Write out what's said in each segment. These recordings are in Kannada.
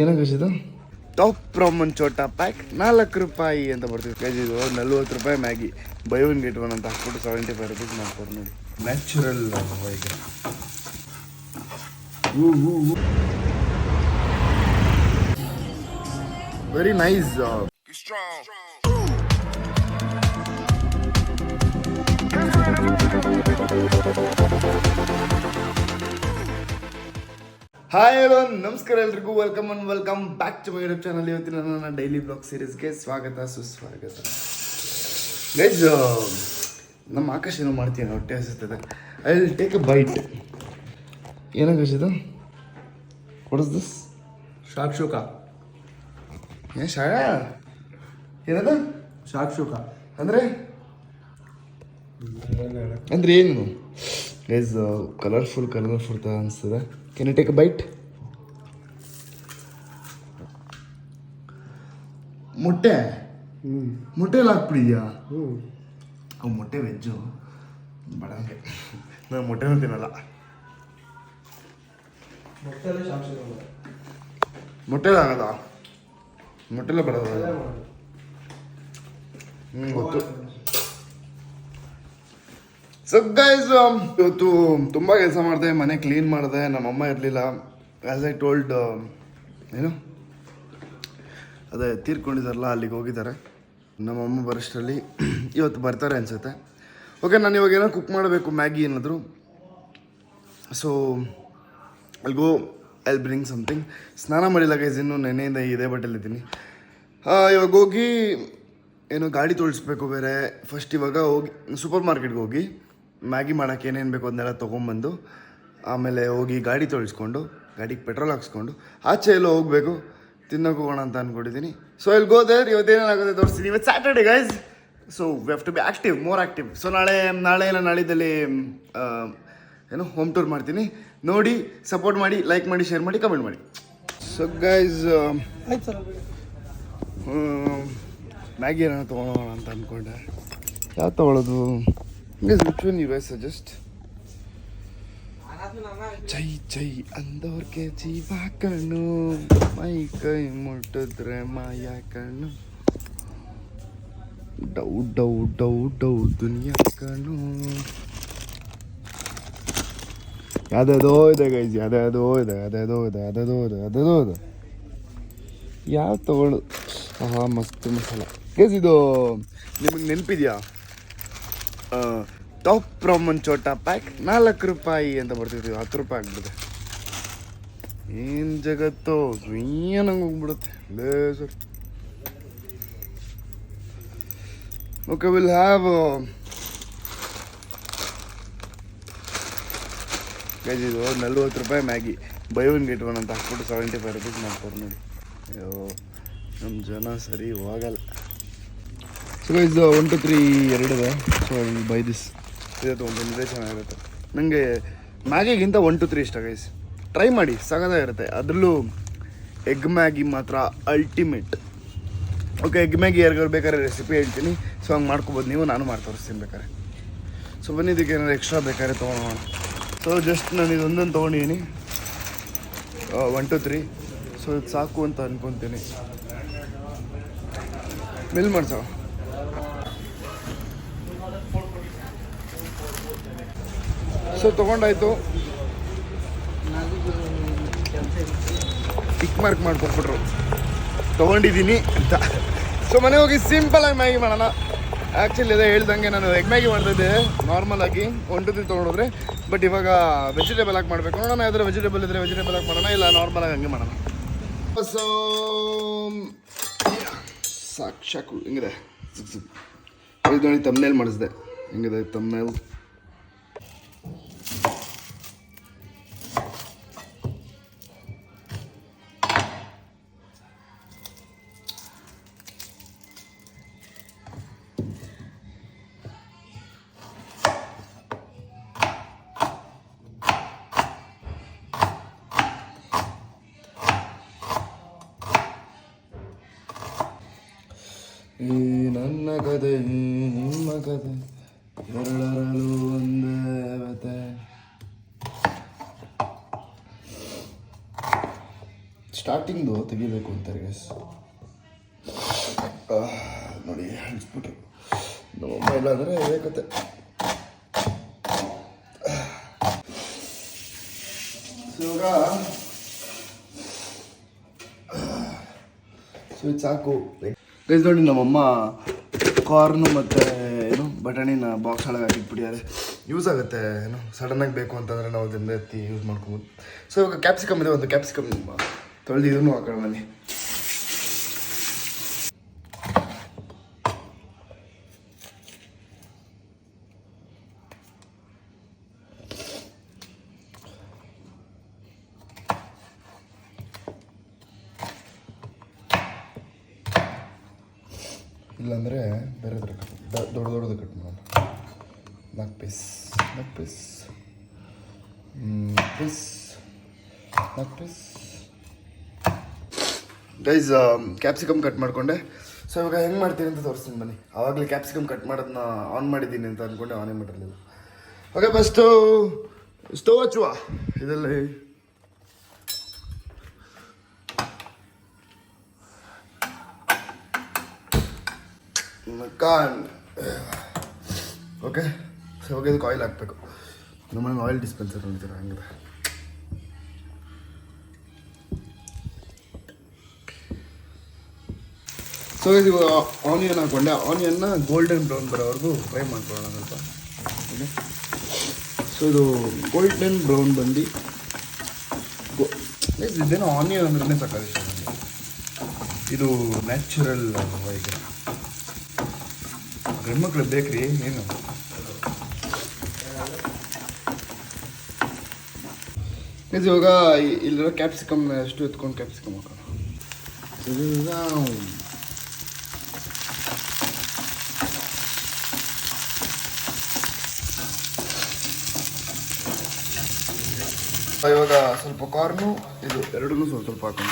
ಏನಾಗಿದ್ದು ಟಾಪ್ ಪ್ರಾಮನ್ ಚೋಟಾ ಪ್ಯಾಕ್ 4 ರೂಪಾಯಿ ಅಂತ ಬರ್ತೀವಿ ಗೈಸ್. ಇದು 40 ರೂಪಾಯಿ Maggi, by one get one ಅಂತ ಹಾಕ್ಬಿಟ್ಟು 75 ರುಪೀಸ್ ಮಾಡ್ತಾರೆ ನೋಡಿ. ನ್ಯಾಚುರಲ್ ಈಗ ವೆರಿ ನೈಸ್. ಹಾಯ್ ಹಲೋ ನಮಸ್ಕಾರ ಎಲ್ರಿಗೂ, welcome back to my YouTube channel. ಇವತ್ತಿನ ನನ್ನ ಡೈಲಿ ಬ್ಲಾಗ್ ಸೀರೀಸ್ಗೆ ಸ್ವಾಗತ ಸುಸ್ವಾಗತ. ಗೈಸ್, ನಮ್ಮ ಆಕಾಶ ಏನೋ ಮಾಡ್ತೀನಿ, ಹೊಟ್ಟೆ ಹಸಿಸ್ತದೆ. I will take a bite. ಏನಾಗಿದ್ದು ವಾಟ್ ಇಸ್ ದಿಸ್? ಶಾಕ್ಷುಕ. ಏನು ಶಾಗ ಏನದ? ಶಾಕ್ಷುಕ ಅಂದರೆ ಏನು ಗೈಸ್? ಕಲರ್ಫುಲ್ ಅನಿಸ್ತದೆ. Can you take a bite? ಮೊಟ್ಟೆ ಎಲ್ಲ ಹಾಕ್ಬಿಡಿದ್ಯಾ? ಅವು ಮೊಟ್ಟೆ ವೆಜ್ಜು ಬಡಂಗೆ. ನಾನು ಮೊಟ್ಟೆನೂ ತಿನ್ನಲ್ಲ. ಮೊಟ್ಟೆಲ್ಲ ಆಗದ? ಮೊಟ್ಟೆಲ್ಲ ಬರೋದ? ಗೊತ್ತು. ಸೊ ಗೈಸ್, ಇವತ್ತು ತುಂಬ ಕೆಲಸ ಮಾಡಿದೆ, ಮನೆ ಕ್ಲೀನ್ ಮಾಡಿದೆ. ನಮ್ಮಮ್ಮ ಇರಲಿಲ್ಲ, ಆ್ಯಸ್ ಐ ಟೋಲ್ಡ್. ಏನು ಅದೇ ತೀರ್ಕೊಂಡಿದ್ದಾರಲ್ಲ, ಅಲ್ಲಿಗೆ ಹೋಗಿದ್ದಾರೆ. ನಮ್ಮಮ್ಮ ಬರೋಷ್ಟರಲ್ಲಿ ಇವತ್ತು ಬರ್ತಾರೆ ಅನಿಸುತ್ತೆ. ಓಕೆ, ನಾನು ಇವಾಗ ಏನೋ ಕುಕ್ ಮಾಡಬೇಕು, ಮ್ಯಾಗಿ ಏನಾದರೂ. So algo I'll bring something. ಸ್ನಾನ ಮಾಡಿಲ್ಲ ಗೈಸ್, ಇನ್ನೂ ನೆನೆಯಿಂದ ಇದೇ ಬಟ್ಟೆಲಿದ್ದೀನಿ. ಇವಾಗ ಹೋಗಿ ಏನೋ ಗಾಡಿ ತೊಳಿಸ್ಬೇಕು ಬೇರೆ. ಫಸ್ಟ್ ಇವಾಗ ಹೋಗಿ ಸೂಪರ್ ಮಾರ್ಕೆಟ್ಗೆ ಹೋಗಿ ಮ್ಯಾಗಿ ಮಾಡೋಕ್ಕೆ ಏನೇನು ಬೇಕು ಅದನ್ನೆಲ್ಲ ತೊಗೊಂಬಂದು ಆಮೇಲೆ ಹೋಗಿ ಗಾಡಿ ತೊಳಿಸ್ಕೊಂಡು ಗಾಡಿಗೆ ಪೆಟ್ರೋಲ್ ಹಾಕ್ಸ್ಕೊಂಡು ಆಚೆ ಎಲ್ಲೋ ಹೋಗಬೇಕು, ತಿನ್ನೋಕೆ ಹೋಗೋಣ ಅಂತ ಅಂದ್ಕೊಂಡಿದ್ದೀನಿ. ಸೊ ಇಲ್ಲಿ ಗೋದೇರ್ ಇವತ್ತೇನೇನಾಗುತ್ತೆ ತೋರಿಸ್ತೀನಿ. ಇವತ್ತು Saturday guys, so we have to be active, more active. So ನಾಳೆ ಇಲ್ಲ ನಾಳಿದ್ದಲ್ಲಿ ಏನೋ ಹೋಮ್ ಟೂರ್ ಮಾಡ್ತೀನಿ. ನೋಡಿ, ಸಪೋರ್ಟ್ ಮಾಡಿ, ಲೈಕ್ ಮಾಡಿ, ಶೇರ್ ಮಾಡಿ, ಕಮೆಂಟ್ ಮಾಡಿ. ಸೊ ಗೈಸ್, ಮ್ಯಾಗಿ ಏನೋ ತೊಗೊಳೋಣ ಅಂತ ಅಂದ್ಕೊಂಡೆ. ಯಾವ್ದು ತೊಗೊಳೋದು guys? Which one you guys suggest? ಚೈ ಅಂದವ್ರಿಗೆ ಜೀವ ಕಣ್ಣು, ಮೈ ಕೈ ಮುಟ್ಟಿದ್ರೆ ಮಾಯ ಕಣ್ಣು, ಡೌ ದುನಿಯಾ ಕಣ್ಣು. ಯಾವ್ದಾದೋ ಇದೆ ಗೈಸ್, ಯಾವ್ದಾದೋ ಇದೆ. ಯಾವ್ದು ತಗೊಳ್ಳೋದು? ಮಸ್ತ್ ಮಸಾಲ ಗೈಸ್. ಇದು ನಿಮಗೆ ನೆನಪಿದೆಯಾ? ಟಾಪ್ ಪ್ರಾಮನ್ ಚೋಟಾ ಪ್ಯಾಕ್ 4 ರೂಪಾಯಿ ಅಂತ ಬರ್ತಿದ್ವಿ, 10 ರೂಪಾಯಿ ಆಗ್ಬಿಡುತ್ತೆ. ಏನು ಜಗತ್ತು, ಏನಂಗೆ ಹೋಗ್ಬಿಡುತ್ತೆ sir. Okay, will have guys. ಇದು 40 ರೂಪಾಯಿ Maggi, by one get one ಅಂತ ಹಾಕ್ಬಿಟ್ಟು 75 ರುಪೀಸ್ ಮಾಡ್ತಾರೆ ನೋಡಿ. ಅಯ್ಯೋ, ನಮ್ಮ ಜನ ಸರಿ ಹೋಗಲ್ಲ. ಸೊ ಗೈಸ್, 1 2 3 ಎರಡಿದೆ. So buy this. ಇದೇ ತೊಗೊಂಡು ಇದೇ ಚೆನ್ನಾಗಿರುತ್ತೆ. ನನಗೆ ಮ್ಯಾಗಿಗಿಂತ 1 2 3 ಇಷ್ಟ ಗೈಸ್. ಟ್ರೈ ಮಾಡಿ, ಸಗದಾಗಿರುತ್ತೆ. ಅದರಲ್ಲೂ ಎಗ್ ಮ್ಯಾಗಿ ಮಾತ್ರ ಅಲ್ಟಿಮೇಟ್. ಓಕೆ, ಎಗ್ ಮ್ಯಾಗಿ ಯಾರಿಗಾರು ಬೇಕಾದ್ರೆ ರೆಸಿಪಿ ಹೇಳ್ತೀನಿ. ಸೊ ಹಂಗೆ ಮಾಡ್ಕೊಬೋದು ನೀವು, ನಾನು ಮಾಡಿ ತೋರಿಸ್ತೀನಿ ಬೇಕಾದ್ರೆ. ಸೊ ಬನ್ನಿ, ಇದಕ್ಕೆ ಏನಾದ್ರು ಎಕ್ಸ್ಟ್ರಾ ಬೇಕಾದ್ರೆ ತೊಗೊಳೋಣ. ಸೊ ಜಸ್ಟ್ ನಾನು ಇದೊಂದನ್ನು ತೊಗೊಂಡಿದ್ದೀನಿ, 1 2 3. ಸೊ ಇದು ಸಾಕು ಅಂತ ಅಂದ್ಕೊತೀನಿ. ಮಿಲ್ ಮಾಡ್ಸೋ. ಸೊ ತೊಗೊಂಡಾಯ್ತು, ಟಿಕ್ ಮಾರ್ಕ್ ಮಾಡ್ಕೊಟ್ಬಿಟ್ರು ತೊಗೊಂಡಿದ್ದೀನಿ ಅಂತ. ಸೊ ಮನೆ ಹೋಗಿ ಸಿಂಪಲಾಗಿ ಮ್ಯಾಗಿ ಮಾಡೋಣ. ಆ್ಯಕ್ಚುಲಿ ಅದೇ ಹೇಳ್ದಂಗೆ ನಾನು ಎಗ್ ಮ್ಯಾಗಿ ಮಾಡ್ತಿದ್ದೆ ನಾರ್ಮಲಾಗಿ 1 2 3 ತೊಗೊಂಡೋದ್ರೆ. ಬಟ್ ಇವಾಗ ವೆಜಿಟೇಬಲ್ ಹಾಕಿ ಮಾಡಬೇಕು. ನೋಡೋಣ, ಯಾವ್ದಾರು ವೆಜಿಟೇಬಲ್ ಇದ್ದರೆ ವೆಜಿಟೇಬಲ್ ಹಾಕಿ ಮಾಡೋಣ, ಇಲ್ಲ ನಾರ್ಮಲಾಗಿ ಹಂಗೆ ಮಾಡೋಣ. ಸೊ ಸಾಕು ಹಿಂಗಿದೆ. ಇದು ನೋಡಿ, ತಮ್ನೇಲ್ ಮಾಡಿಸಿದೆ. ಹಿಂಗಿದೆ ತಮ್ನೇಲ್. ಈ ನನ್ನ ಕತೆ ನಿಮ್ಮ ಕತೆ ಎರಡರಲ್ಲೂ ಒಂದೇ ವ್ಯತೆ. ಸ್ಟಾರ್ಟಿಂಗ್ದು ತೆಗಿಬೇಕು ಅಂತಾರೆ ಗೈಸ್. ನೋಡಿ ಅಳಿಸ್ಬಿಟ್ರು ನಮ್ಮಮ್ಮ. ಇಲ್ಲ ಅಂದರೆ ಇದೇ ಕತೆ. ಸೊ ಇವಾಗ ಸ್ವೀಟ್ ಸಾಕು ಗೈಸ್. ನೋಡಿ ನಮ್ಮಮ್ಮ ಕಾರ್ನು ಮತ್ತು ಏನು ಬಟಾಣಿನ ಬಾಕ್ಸ್ ಒಳಗೆ ಹಾಕಿಟ್ಬಿಟ್ಟಿದ್ದಾರೆ. ಯೂಸ್ ಆಗುತ್ತೆ ಏನು ಸಡನ್ನಾಗಿ ಬೇಕು ಅಂತಂದರೆ ನಾವು ಅದರಿಂದ ಎತ್ತಿ ಯೂಸ್ ಮಾಡ್ಕೊಬೋದು. ಸೊ ಇವಾಗ ಕ್ಯಾಪ್ಸಿಕಮ್ ಇದೆ, ಒಂದು ಕ್ಯಾಪ್ಸಿಕಮ್ ತೊಳೆದು ಇದನ್ನು ಹಾಕೋಣ ಬನ್ನಿ. ಇಲ್ಲಾಂದರೆ ಬೇರೆ ಥರ ದೊಡ್ಡದು ಕಟ್ ಮಾಡೋಣ. 4 piece 4 piece 4 piece guys. Capsicum cut ಮಾಡಿಕೊಂಡೆ. ಸೊ ಇವಾಗ ಹೆಂಗೆ ಮಾಡ್ತೀನಿ ಅಂತ ತೋರಿಸ್ತೀನಿ ಬನ್ನಿ. ಆವಾಗಲೇ ಕ್ಯಾಪ್ಸಿಕಮ್ ಕಟ್ ಮಾಡೋದನ್ನ ಆನ್ ಮಾಡಿದ್ದೀನಿ ಅಂತ ಅಂದ್ಕೊಂಡೆ, ಆನೇ ಮಾಡಿರಲಿಲ್ಲ. ಓಕೆ, ಫಸ್ಟು ಸ್ಟವ್ ಹಚ್ಚುವ. ಇದೆಲ್ಲ ಓಕೆ. ಸೊ ಇವಾಗ ಇದಕ್ಕೆ ಆಯಿಲ್ ಹಾಕಬೇಕು. ನಮ್ಮನೆ ಆಯಿಲ್ ಡಿಸ್ಪೆನ್ಸರ್ ನೋಡ್ತೀರ ಹಂಗಿದೆ. ಸೊ ಇದು ಆನಿಯನ್ ಹಾಕ್ಕೊಂಡೆ. ಆನಿಯನ್ನ ಗೋಲ್ಡನ್ ಬ್ರೌನ್ ಬರೋವರೆಗೂ ಫ್ರೈ ಮಾಡ್ಕೊಳ್ಳೋಣ ಸ್ವಲ್ಪ. ಓಕೆ, ಸೊ ಇದು ಗೋಲ್ಡನ್ ಬ್ರೌನ್ ಬಂದು ಇದೇನೋ ಆನಿಯನ್ ಅಂದ್ರೆ ಸಾಕಾಗುತ್ತೆ ನನಗೆ. ಇದು ನ್ಯಾಚುರಲ್ ಈಗ ಗಂಡ್ಮಕ್ಳು ಬೇಕ್ರಿ ಏನು. ಇದು ಇವಾಗ ಇಲ್ಲಿರೋ ಕ್ಯಾಪ್ಸಿಕಮ್ ಎಷ್ಟು ಎತ್ಕೊಂಡು ಕ್ಯಾಪ್ಸಿಕಮ್ ಹಾಕೋಣ. ಇವಾಗ ಸ್ವಲ್ಪ ಕಾರ್ನು ಇದು ಎರಡನ್ನೂ ಸ್ವಲ್ಪ ಸ್ವಲ್ಪ ಹಾಕೋಣ.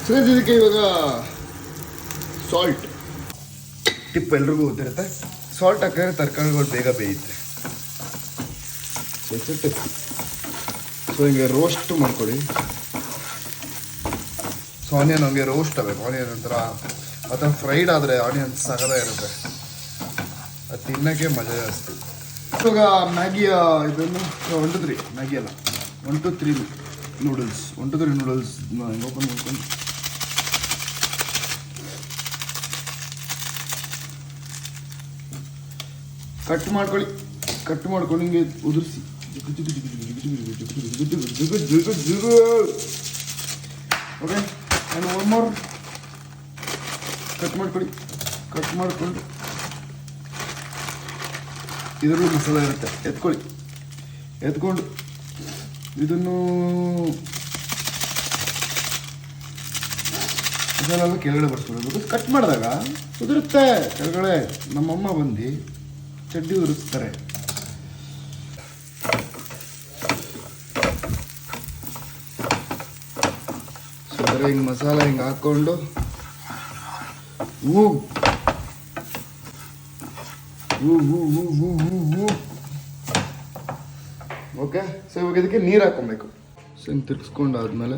ಸೊ ಇದಕ್ಕೆ ಇವಾಗ ಸಾಲ್ಟ್ ಟಿಪ್ ಎಲ್ರಿಗೂ ಗೊತ್ತಿರುತ್ತೆ. ಸಾಲ್ಟ್ ಹಾಕಿದ್ರೆ ತರಕಾರಿಗಳು ಬೇಗ ಬೇಯುತ್ತೆ. ಸೊ ಹಿಂಗೆ ರೋಸ್ಟ್ ಮಾಡ್ಕೊಳ್ಳಿ. ಸೊ ಆನಿಯನ್ ಹಂಗೆ ರೋಸ್ಟ್ ಆಗಬೇಕು. ಆನಿಯನ್ ಒಂಥರ ಆ ಥರ ಫ್ರೈಡ್ ಆದರೆ ಆನಿಯನ್ ಸಗದ ಇರುತ್ತೆ, ಅದು ತಿನ್ನೋಕ್ಕೆ ಮಜಾ ಜಾಸ್ತಿ. ಇವಾಗ ಮ್ಯಾಗಿಯ ಇದನ್ನು 1 to 3 ಮ್ಯಾಗಿ ಅಲ್ಲ 1 to 3 ನೂಡಲ್ಸ್ 1 to 3 ನೂಡಲ್ಸ್ ಹಿಂಗೆ ಓಪನ್ ಮಾಡ್ಕೊಂಡು ಕಟ್ ಮಾಡ್ಕೊಂಡು ಹಿಂಗೆ ಉದುರಿಸಿ. ಓಕೆ, ಆ್ಯಂಡ್ 1 more ಕಟ್ ಮಾಡ್ಕೊಂಡು ಇದರಲ್ಲೂ ಮಸಾಲೆ ಇರುತ್ತೆ. ಎತ್ಕೊಂಡು ಇದನ್ನು ಮಸಾಲೆಲ್ಲ ಕೆಳಗಡೆ ಬರ್ಸ್ಕೊಳ್ಬೇಕು. ಕಟ್ ಮಾಡಿದಾಗ ಉದುರುತ್ತೆ ಕೆಳಗಡೆ. ನಮ್ಮಮ್ಮ ಬಂದು ಚಡ್ಡಿ ಉರಿಸ್ತಾರೆ. ಹಿಂಗೆ ಮಸಾಲ ಹಿಂಗೆ ಹಾಕ್ಕೊಂಡು ಓಕೆ. ಸೊ ಇವಾಗ ಇದಕ್ಕೆ ನೀರು ಹಾಕೊಬೇಕು. ಸೊ ಹಿಂಗೆ ತಿರ್ಗಿಸ್ಕೊಂಡಾದ್ಮೇಲೆ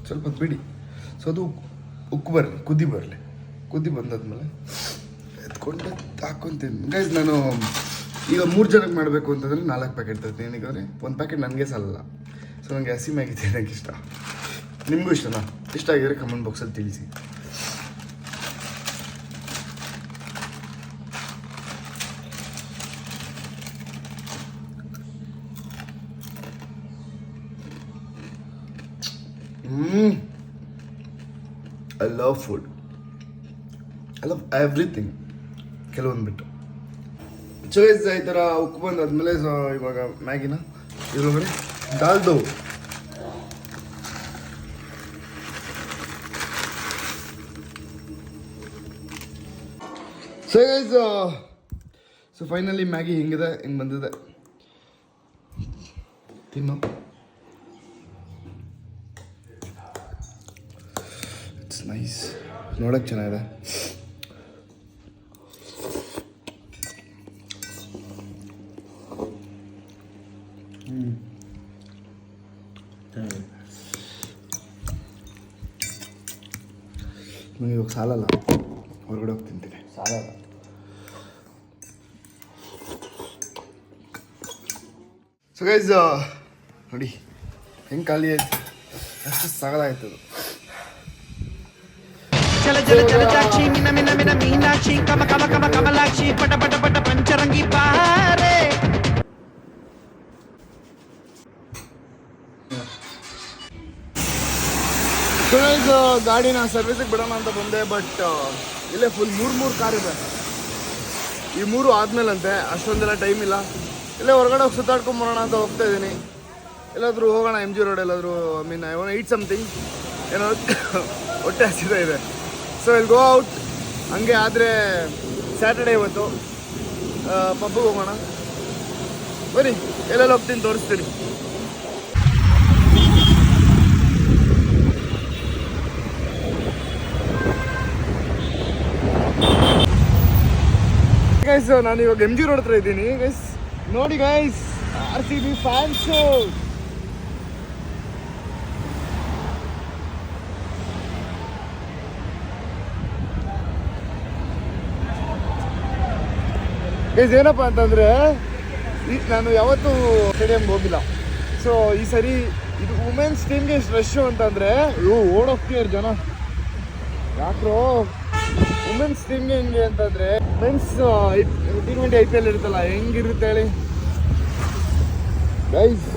ಸ್ವಲ್ಪ ಹೊತ್ತು ಬಿಡಿ. ಸೊ ಅದು ಕುದಿ ಬಂದಾದ್ಮೇಲೆ ಎತ್ಕೊಂಡು ಹಾಕ್ಕೊಂತೀನಿ. ಗೈಸ್ ನಾನು ಈಗ 3 ಜನಕ್ಕೆ ಮಾಡಬೇಕು ಅಂತಂದರೆ 4 ಪ್ಯಾಕೆಟ್ ತರ್ತೀನಿ. ಏನಕ್ಕೆ 1 ಪ್ಯಾಕೆಟ್ ನನಗೆ ಸಾಲಲ್ಲ. ಸೊ ನನಗೆ ಹಸಿ ಮ್ಯಾಗಿ ತಿನ್ನೋಕ್ಕೆ ಇಷ್ಟ. ನಿಮಗೂ ಇಷ್ಟನಾ? ಇಷ್ಟ ಆಗಿದ್ರೆ ಕಮೆಂಟ್ ಬಾಕ್ಸಲ್ಲಿ ತಿಳಿಸಿ. I love food. I love everything. ಕೆಲವೊಂದು ಬಿಟ್ಟು ಚೋಯ್ಸ್ ಈ ಥರ ಉಕ್ಕು ಬಂದಾದ್ಮೇಲೆ ಸೊ ಇವಾಗ ಮ್ಯಾಗಿನ ಇದ್ರೊಳಗಡೆ ದಾಲ್ದು so guys. So finally Maggi ಹಿಂಗಿದೆ, ಹಿಂಗೆ ಬಂದಿದೆ. ತಿನ್ನು ಇಟ್ಸ್ ನೈಸ್, ನೋಡೋಕ್ಕೆ ಚೆನ್ನಾಗಿದೆ. ನನಗೆ ಇವಾಗ ಸಾಲಲ್ಲ, ಹೊರಗಡೆ ಹೋಗಿ ತಿಂತೀನಿ. ಸಾಲಲ್ಲ. ಸೊ ಗೈಸ್ ನೋಡಿ ಹೆಂಗೆ ಖಾಲಿ ಆಯ್ತು, ಅಷ್ಟು ಸಾಗಲಾಯ್ತು ಅದು. ಚಲ ಜಲ ಜಲಜಾಕ್ಷಿ ಮಿನ ಮಿನ ಮಿನ ಮೀನಾಕ್ಷಿ ಕಮ ಕಮ ಕಮ ಕಮಲಾಕ್ಷಿ ಪಟ ಪಟ ಪಟ ಪಂಚರಂಗಿ ಬಾರೆ. ಸೊ ಗೈಸ್ ಗಾಡಿನ ಸರ್ವಿಸಿಗೆ ಬಿಡೋಣ ಅಂತ ಬಂದೆ, ಬಟ್ ಇಲ್ಲೇ ಫುಲ್ ಮೂರು ಕಾರ್ ಇದೆ. ಈ 3 ಆದಮೇಲಂತೆ, ಅಷ್ಟೊಂದೆಲ್ಲ ಟೈಮ್ ಇಲ್ಲ. ಇಲ್ಲೇ ಹೊರಗಡೆ ಹೋಗಿ ಸುತ್ತಾಡ್ಕೊಂಬರೋಣ ಅಂತ ಹೋಗ್ತಾ ಇದ್ದೀನಿ. ಎಲ್ಲಾದರೂ ಹೋಗೋಣ MG ರೋಡ್ ಎಲ್ಲಾದರೂ. ಐ ವಾಂಟ್ ಈಟ್ ಸಮಥಿಂಗ್, ಏನೋ ಹೊಟ್ಟೆ ಹಸಿತಾ ಇದೆ. So will go out. ಹಂಗೆ ಆದರೆ ಸ್ಯಾಟರ್ಡೇ ಇವತ್ತು ಪಬ್ಬಿಗೆ ಹೋಗೋಣ. ಬನ್ನಿ, ಎಲ್ಲೆಲ್ಲಿ ಹೋಗ್ತೀನಿ ತೋರಿಸ್ತೀನಿ. ಗೈಸ್ ನಾನು ಇವಾಗ MG ರೋಡ್ ಹತ್ರ ಇದ್ದೀನಿ. ಗೈಸ್ ನೋಡಿ ಗೈಸ್, RCB ಫ್ಯಾನ್ಸು. ಗೈಸ್ ಏನಪ್ಪ ಅಂತಂದರೆ, ನಾನು ಯಾವತ್ತೂ ಸ್ಟೇಡಿಯಮ್ಗೆ ಹೋಗಿಲ್ಲ. ಸೊ ಈ ಸರಿ ಇದು ವುಮೆನ್ಸ್ ಟೀಮ್ಗೆ ಎಷ್ಟು ರಶ್ಶು ಅಂತಂದರೆ ಓಡೋಗ್ತೀವ್ರು ಜನ. ಯಾಕ್ರೋ ವುಮೆನ್ಸ್ ಟೀಮ್ಗೆ ಹೆಂಗೆ ಅಂತಂದರೆ, ಮೆನ್ಸ್ T20 IPL ಇರುತ್ತಲ್ಲ, ಹೆಂಗಿರುತ್ತೆ ಹೇಳಿ ಗೈಸ್.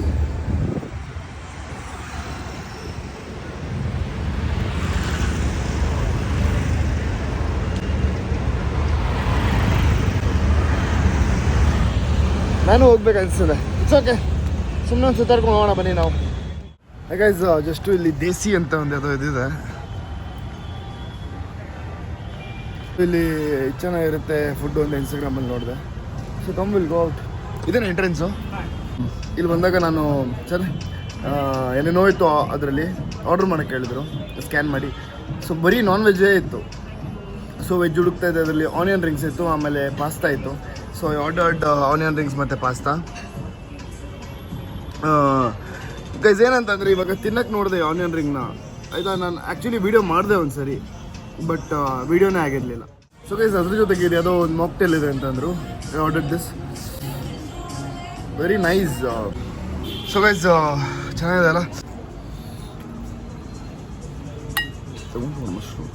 ನಾನು ಹೋಗ್ಬೇಕು ಅನಿಸ್ತದೆ. ಇಟ್ಸ್ ಓಕೆ, ಸುಮ್ಮನೆ ಸುತ್ತಾಡ್ಕೊಂಡು ಹೋಗೋಣ ಬನ್ನಿ ನಾವು. ಗೈಸ್ ಜಸ್ಟು ಇಲ್ಲಿ ದೇಸಿ ಅಂತ ಒಂದು ಯಾವುದೋ ಇದಿದೆ, ಇಲ್ಲಿ ಚೆನ್ನಾಗಿರುತ್ತೆ ಫುಡ್ ಅಂತ ಇನ್ಸ್ಟಾಗ್ರಾಮಲ್ಲಿ ನೋಡಿದೆ. So come will go out. ಇದೇನು ಎಂಟ್ರೆನ್ಸು. ಇಲ್ಲಿ ಬಂದಾಗ ನಾನು ಸರ್ ಏನೇನೋ ಇತ್ತು ಅದರಲ್ಲಿ ಆರ್ಡ್ರ್ ಮಾಡೋಕ್ಕೆ ಹೇಳಿದ್ರು, ಸ್ಕ್ಯಾನ್ ಮಾಡಿ. ಸೊ ಬರೀ ನಾನ್ ವೆಜ್ಜೇ ಇತ್ತು. ಸೊ ವೆಜ್ ಹುಡುಕ್ತಾ ಇದೆ. ಅದರಲ್ಲಿ ಆನಿಯನ್ ರಿಂಗ್ಸ್ ಇತ್ತು, ಆಮೇಲೆ ಪಾಸ್ತಾ ಇತ್ತು. So I ordered onion rings ಮತ್ತು ಪಾಸ್ತಾ. ಗೈಸ್ ಏನಂತಂದರೆ, ಇವಾಗ ತಿನ್ನಕ್ಕೆ ನೋಡಿದೆ ಆನಿಯನ್ ರಿಂಗ್ನ, ಆಯಿತಾ. ನಾನು ಆ್ಯಕ್ಚುಲಿ ವೀಡಿಯೋ ಮಾಡಿದೆ ಒಂದು ಸರಿ, ಬಟ್ ವೀಡಿಯೋನೇ ಆಗಿರಲಿಲ್ಲ. ಸೊ ಗೈಸ್ ಅದ್ರ ಜೊತೆಗೆ ಇದು ಯಾವುದೋ ಒಂದು ಮಾಕ್ಟೇಲ್ ಇದೆ ಅಂತಂದರು. I ordered this, very nice. So guys ಚೆನ್ನಾಗಿದೆ ಅಲ್ಲ. ಮಶ್ರೂಮ್